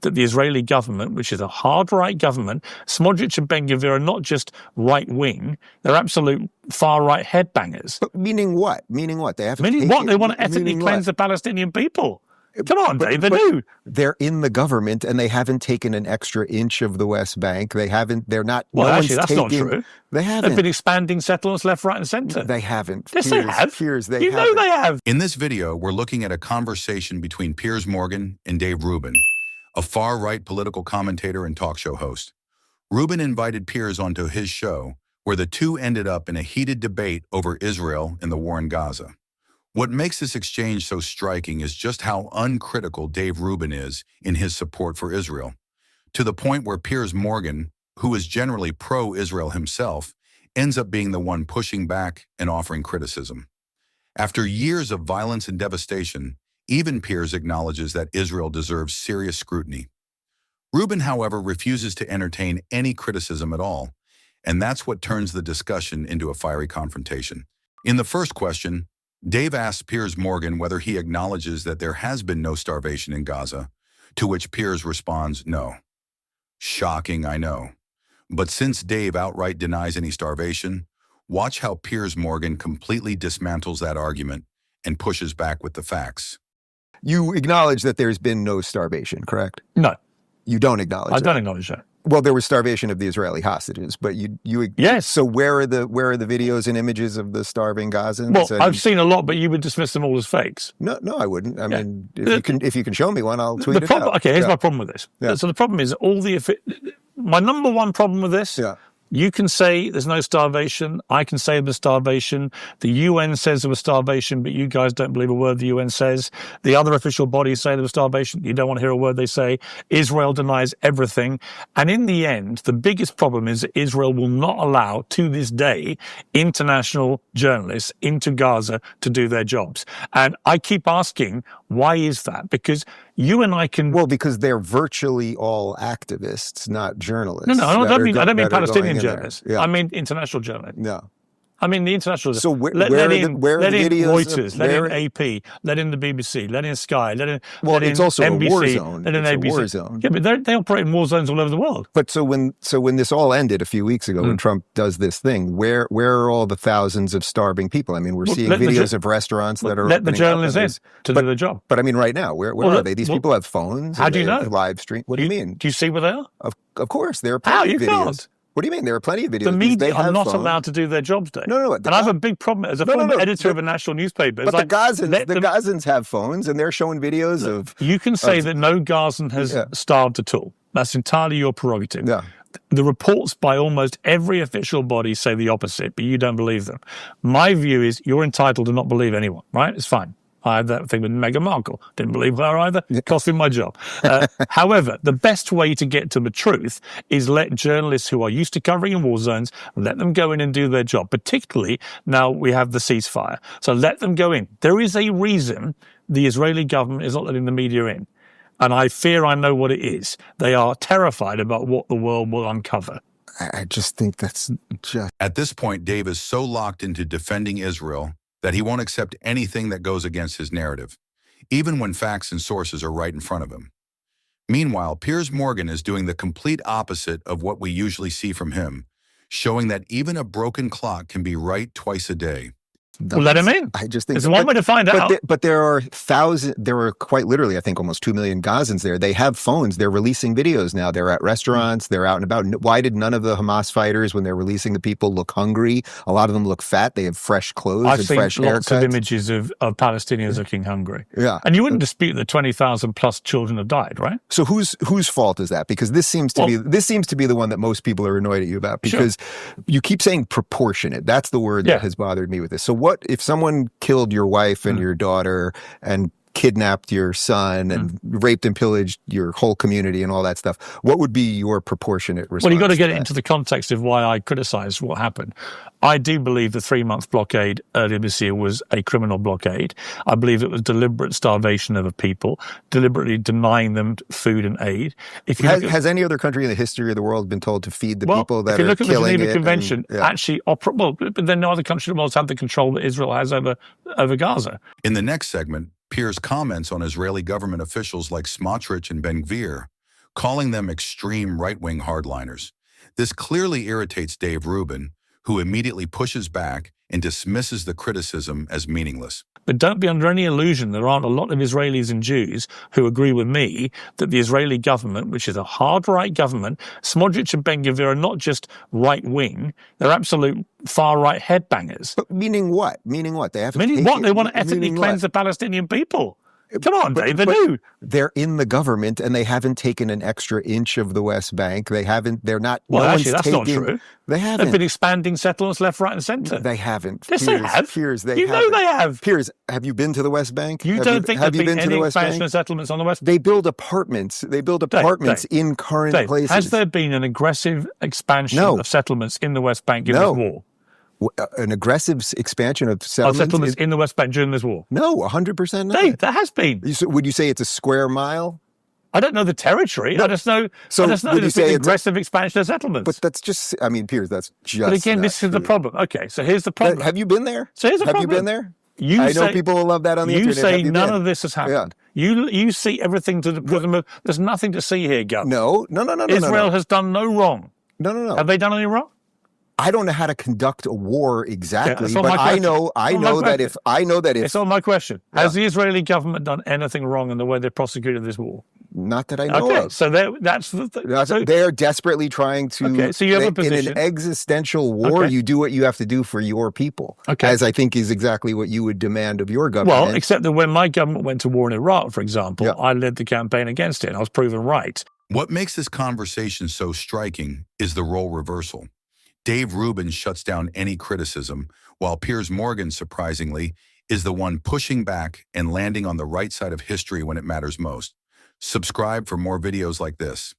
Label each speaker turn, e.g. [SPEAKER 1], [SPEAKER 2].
[SPEAKER 1] that the Israeli government, which is a hard-right government, Smotrich and Ben-Gvir are not just right-wing, they're absolute far-right headbangers.
[SPEAKER 2] But meaning what? Meaning what? They haven't
[SPEAKER 1] Meaning what? They want to ethnically cleanse the Palestinian people. Come on, Dave, they do.
[SPEAKER 2] They're in the government and they haven't taken an extra inch of the West Bank. They're not.
[SPEAKER 1] Well, actually, that's not true.
[SPEAKER 2] They haven't.
[SPEAKER 1] They've been expanding settlements left, right, and centre.
[SPEAKER 2] They haven't.
[SPEAKER 1] Yes, they have.
[SPEAKER 2] Piers,
[SPEAKER 1] you know they have.
[SPEAKER 3] In this video, we're looking at a conversation between Piers Morgan and Dave Rubin, a far-right political commentator and talk show host. Rubin invited Piers onto his show, where the two ended up in a heated debate over Israel and the war in Gaza. What makes this exchange so striking is just how uncritical Dave Rubin is in his support for Israel, to the point where Piers Morgan, who is generally pro-Israel himself, ends up being the one pushing back and offering criticism. After years of violence and devastation, even Piers acknowledges that Israel deserves serious scrutiny. Rubin, however, refuses to entertain any criticism at all, and that's what turns the discussion into a fiery confrontation. In the first question, Dave asks Piers Morgan whether he acknowledges that there has been no starvation in Gaza, to which Piers responds, no. Shocking, I know. But since Dave outright denies any starvation, watch how Piers Morgan completely dismantles that argument and pushes back with the facts.
[SPEAKER 2] You acknowledge that there's been no starvation, correct?
[SPEAKER 1] No.
[SPEAKER 2] You don't acknowledge that?
[SPEAKER 1] I don't acknowledge that.
[SPEAKER 2] Well, there was starvation of the Israeli hostages, but you
[SPEAKER 1] yes.
[SPEAKER 2] So where are the videos and images of the starving Gazans?
[SPEAKER 1] Well, I've seen a lot, but you would dismiss them all as fakes.
[SPEAKER 2] No, I wouldn't. I mean, if you can show me one, I'll tweet it out.
[SPEAKER 1] Okay, here's my problem with this. Yeah. So the problem is my number one problem with this. Yeah. You can say there's no starvation. I can say there's starvation. The UN says there was starvation, but you guys don't believe a word the UN says. The other official bodies say there was starvation. You don't want to hear a word they say. Israel denies everything. And in the end, the biggest problem is that Israel will not allow, to this day, international journalists into Gaza to do their jobs. And I keep asking, why is that? Because you and I can...
[SPEAKER 2] Well, because they're virtually all activists, not journalists.
[SPEAKER 1] No, I don't mean Palestinian journalists. Yeah. I mean international journalists.
[SPEAKER 2] No.
[SPEAKER 1] I mean the international.
[SPEAKER 2] So
[SPEAKER 1] let in Reuters, let in AP, let in the BBC, let in Sky, let in
[SPEAKER 2] it's also
[SPEAKER 1] NBC,
[SPEAKER 2] a war zone.
[SPEAKER 1] Let in
[SPEAKER 2] it's
[SPEAKER 1] ABC.
[SPEAKER 2] A war zone.
[SPEAKER 1] Yeah, but they operate in war zones all over the world.
[SPEAKER 2] But so when this all ended a few weeks ago, when Trump does this thing, where are all the thousands of starving people? I mean, we're seeing videos of restaurants that are
[SPEAKER 1] let the journalists in to do the job.
[SPEAKER 2] But I mean, right now, where are they? These people have phones.
[SPEAKER 1] How do you know?
[SPEAKER 2] Live stream. What do you mean?
[SPEAKER 1] Do you see where they are?
[SPEAKER 2] Of course, there are plenty of videos.
[SPEAKER 1] Can't.
[SPEAKER 2] What do you mean? There are plenty of videos.
[SPEAKER 1] The media are not allowed to do their jobs, Dave.
[SPEAKER 2] No.
[SPEAKER 1] And I have a big problem as a former editor of a national newspaper.
[SPEAKER 2] But the Gazans have phones, and they're showing videos of...
[SPEAKER 1] You can say that no Gazan has starved at all. That's entirely your prerogative. Yeah. The reports by almost every official body say the opposite, but you don't believe them. My view is you're entitled to not believe anyone, right? It's fine. I had that thing with Meghan Markle. Didn't believe her either. It cost me my job. However, the best way to get to the truth is let journalists who are used to covering in war zones, let them go in and do their job. Particularly now we have the ceasefire. So let them go in. There is a reason the Israeli government is not letting the media in. And I fear I know what it is. They are terrified about what the world will uncover.
[SPEAKER 2] I just think that's just...
[SPEAKER 3] At this point, Dave is so locked into defending Israel that he won't accept anything that goes against his narrative, even when facts and sources are right in front of him. Meanwhile, Piers Morgan is doing the complete opposite of what we usually see from him, showing that even a broken clock can be right twice a day.
[SPEAKER 1] Well, let him in.
[SPEAKER 2] I just think
[SPEAKER 1] there's one way to find out.
[SPEAKER 2] But there are quite literally, I think, almost 2 million Gazans there. They have phones. They're releasing videos now. They're at restaurants. They're out and about. Why did none of the Hamas fighters, when they're releasing the people, look hungry? A lot of them look fat. They have fresh clothes and fresh haircuts.
[SPEAKER 1] I've seen lots of images of Palestinians looking hungry.
[SPEAKER 2] Yeah.
[SPEAKER 1] And you wouldn't dispute that 20,000 plus children have died, right?
[SPEAKER 2] So whose fault is that? Because this seems to be the one that most people are annoyed at you about, because you keep saying proportionate. That's the word that has bothered me with this. So what if someone killed your wife and your daughter and kidnapped your son and raped and pillaged your whole community and all that stuff? What would be your proportionate response?
[SPEAKER 1] Well, you've got to get it into the context of why I criticise what happened. I do believe the 3-month blockade earlier this year was a criminal blockade. I believe it was deliberate starvation of a people, deliberately denying them food and aid.
[SPEAKER 2] Has any other country in the history of the world been told to feed the people that are killing it? If you look at the Geneva
[SPEAKER 1] Convention, but then no other country in the world has had the control that Israel has over Gaza.
[SPEAKER 3] In the next segment, Piers comments on Israeli government officials like Smotrich and Ben-Gvir, calling them extreme right-wing hardliners. This clearly irritates Dave Rubin, who immediately pushes back and dismisses the criticism as meaningless.
[SPEAKER 1] But don't be under any illusion there aren't a lot of Israelis and Jews who agree with me that the Israeli government, which is a hard-right government, Smotrich and Ben-Gvir are not just right-wing, they're absolute far-right headbangers.
[SPEAKER 2] But meaning what? Meaning what? They have
[SPEAKER 1] meaning what? They want to ethnically cleanse the Palestinian people. Come on, Dave, they do.
[SPEAKER 2] They're in the government and they haven't taken an extra inch of the West Bank. They're not.
[SPEAKER 1] Well, actually, that's not true.
[SPEAKER 2] They haven't.
[SPEAKER 1] They've been expanding settlements left, right, and centre.
[SPEAKER 2] They haven't.
[SPEAKER 1] Yes, they have.
[SPEAKER 2] Piers,
[SPEAKER 1] you know they have.
[SPEAKER 2] Piers, have you been to the West Bank?
[SPEAKER 1] You don't think there's been any expansion of settlements on the West Bank?
[SPEAKER 2] They build apartments. They build apartments in current places.
[SPEAKER 1] Has there been an aggressive expansion of settlements in the West Bank during this war?
[SPEAKER 2] An aggressive expansion of settlements
[SPEAKER 1] in the West Bank during this war?
[SPEAKER 2] No, 100% not.
[SPEAKER 1] Dave, there has been.
[SPEAKER 2] Would you say it's a square mile?
[SPEAKER 1] I don't know the territory. No. I just know there's been aggressive expansion of settlements.
[SPEAKER 2] But that's just, Piers, that's just.
[SPEAKER 1] But again, this is the problem. Okay, so here's the problem.
[SPEAKER 2] Have you been there?
[SPEAKER 1] So here's the problem.
[SPEAKER 2] Have you been there? I know people will love that on the internet.
[SPEAKER 1] You say none of this has happened. Yeah. You see everything to the prism of, there's nothing to see here, Gus.
[SPEAKER 2] No.
[SPEAKER 1] Israel has done no wrong.
[SPEAKER 2] No.
[SPEAKER 1] Have they done any wrong?
[SPEAKER 2] I don't know how to conduct a war exactly, but I know that if
[SPEAKER 1] it's on my question. Has the Israeli government done anything wrong in the way they prosecuted this war?
[SPEAKER 2] Not that I know of.
[SPEAKER 1] So that's the thing.
[SPEAKER 2] They're desperately trying to.
[SPEAKER 1] Okay, so you have a position.
[SPEAKER 2] In an existential war, you do what you have to do for your people.
[SPEAKER 1] Okay.
[SPEAKER 2] As I think is exactly what you would demand of your government.
[SPEAKER 1] Well, except that when my government went to war in Iraq, for example, I led the campaign against it, and I was proven right.
[SPEAKER 3] What makes this conversation so striking is the role reversal. Dave Rubin shuts down any criticism, while Piers Morgan, surprisingly, is the one pushing back and landing on the right side of history when it matters most. Subscribe for more videos like this.